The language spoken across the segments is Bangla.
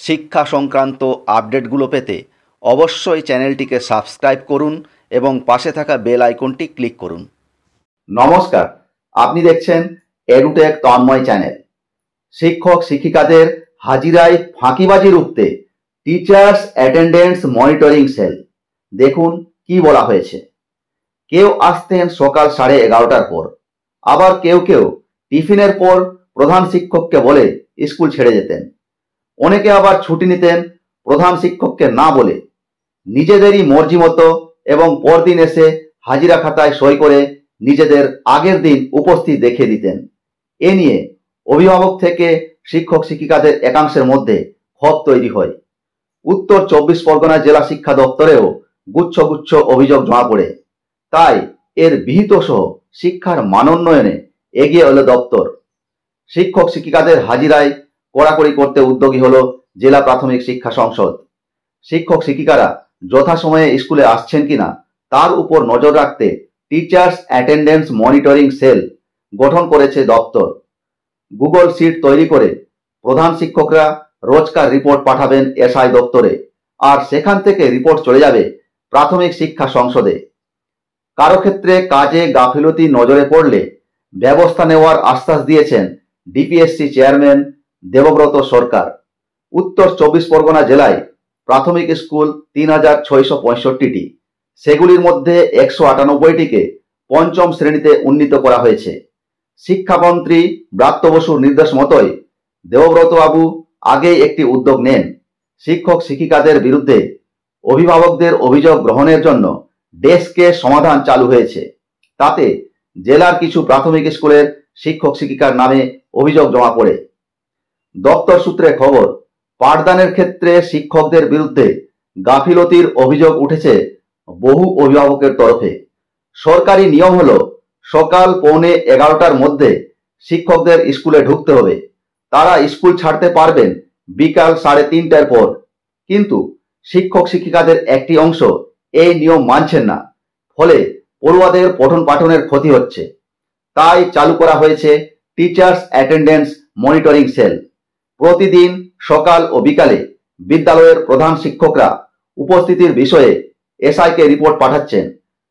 শিক্ষা সংক্রান্ত আপডেটগুলো পেতে অবশ্যই চ্যানেলটিকে সাবস্ক্রাইব করুন এবং পাশে থাকা বেল আইকনটি ক্লিক করুন। নমস্কার, আপনি দেখছেন এডুটেক তন্ময় চ্যানেল। শিক্ষক শিক্ষিকাদের হাজিরায় ফাঁকিবাজি রুখতে টিচার্স অ্যাটেন্ডেন্স মনিটরিং সেল। দেখুন কি বলা হয়েছে। কেউ আসতেন সকাল 11:30টার পর, আবার কেউ টিফিনের পর প্রধান শিক্ষককে বলে স্কুল ছেড়ে যেতেন। অনেকে আবার ছুটি নিতেন প্রধান শিক্ষককে না বলে, নিজেদেরই মর্জি মতো, এবং পরদিন এসে হাজিরা খাতায় সই করে নিজেদের আগের দিন উপস্থিত দেখিয়ে দিতেন। এ নিয়ে অভিভাবক থেকে শিক্ষক শিক্ষিকাদের একাংশের মধ্যে ক্ষোভ তৈরি হয়। উত্তর 24 পরগনা জেলা শিক্ষা দপ্তরেও গুচ্ছ গুচ্ছ অভিযোগ জমা পড়ে। তাই এর বিহিত সহ শিক্ষার মানোন্নয়নে এগিয়ে এলো দপ্তর। শিক্ষক শিক্ষিকাদের হাজিরায় কড়াকড়ি করতে উদ্যোগী হলো জেলা প্রাথমিক শিক্ষা সংসদ। শিক্ষক শিক্ষিকারা যথাসময়ে স্কুলে আসছেন কিনা তার উপর নজর রাখতে টিচার্স অ্যাটেন্ডেন্স মনিটরিং সেল গঠন করেছে দপ্তর। গুগল শিট তৈরি করে প্রধান শিক্ষকরা রোজকার রিপোর্ট পাঠাবেন এসআই দপ্তরে, আর সেখান থেকে রিপোর্ট চলে যাবে প্রাথমিক শিক্ষা সংসদে। কারো ক্ষেত্রে কাজে গাফিলতি নজরে পড়লে ব্যবস্থা নেওয়ার আশ্বাস দিয়েছেন ডিপিএসসি চেয়ারম্যান দেবব্রত সরকার। উত্তর 24 পরগনা জেলায় প্রাথমিক স্কুল 3665টি, সেগুলির মধ্যে 198টিকে পঞ্চম শ্রেণীতে উন্নীত করা হয়েছে। শিক্ষামন্ত্রী ব্রাত্য বসুর নির্দেশ মতোই দেবব্রত বাবু আগেই একটি উদ্যোগ নেন। শিক্ষক শিক্ষিকাদের বিরুদ্ধে অভিভাবকদের অভিযোগ গ্রহণের জন্য ডেস্কে সমাধান চালু হয়েছে। তাতে জেলার কিছু প্রাথমিক স্কুলের শিক্ষক শিক্ষিকার নামে অভিযোগ জমা পড়ে। দপ্তর সূত্রে খবর, পাঠদানের ক্ষেত্রে শিক্ষকদের বিরুদ্ধে গাফিলতির অভিযোগ উঠেছে বহু অভিভাবকের তরফে। সরকারি নিয়ম হলো সকাল 11:15টার মধ্যে শিক্ষকদের স্কুলে ঢুকতে হবে। তারা স্কুল ছাড়তে পারবেন বিকাল 3:30টার পর। কিন্তু শিক্ষক শিক্ষিকাদের একটি অংশ এই নিয়ম মানছেন না, ফলে পড়ুয়াদের পঠন পাঠনের ক্ষতি হচ্ছে। তাই চালু করা হয়েছে টিচার্স অ্যাটেন্ডেন্স মনিটরিং সেল। প্রতিদিন সকাল ও বিকালে বিদ্যালয়ের প্রধান শিক্ষকরা উপস্থিতির বিষয়ে এসআইকে রিপোর্ট পাঠাচ্ছেন,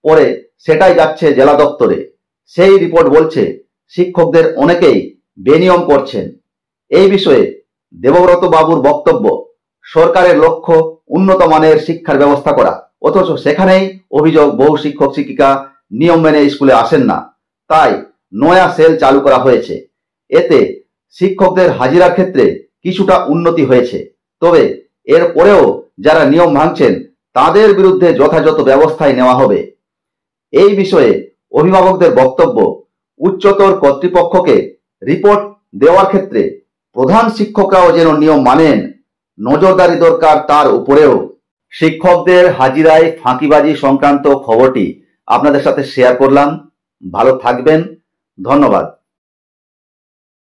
পরে সেটাই যাচ্ছে জেলা দপ্তরে। সেই রিপোর্ট বলছে শিক্ষকদের অনেকেই বেনিয়ম করছেন। এই বিষয়ে দেবব্রত বাবুর বক্তব্য, সরকারের লক্ষ্য উন্নত মানের শিক্ষার ব্যবস্থা করা, অথচ সেখানেই অভিযোগ বহু শিক্ষক শিক্ষিকা নিয়ম মেনে স্কুলে আসেন না। তাই নয়া সেল চালু করা হয়েছে। এতে শিক্ষকদের হাজিরার ক্ষেত্রে কিছুটা উন্নতি হয়েছে, তবে এর পরেও যারা নিয়ম ভাঙছেন তাদের বিরুদ্ধে যথাযথ ব্যবস্থাই নেওয়া হবে। এই বিষয়ে অভিভাবকদের বক্তব্য, উচ্চতর কর্তৃপক্ষকে রিপোর্ট দেওয়ার ক্ষেত্রে প্রধান শিক্ষকরাও যেন নিয়ম মানেন, নজরদারি দরকার তার উপরেও। শিক্ষকদের হাজিরায় ফাঁকিবাজি সংক্রান্ত খবরটি আপনাদের সাথে শেয়ার করলাম। ভালো থাকবেন, ধন্যবাদ।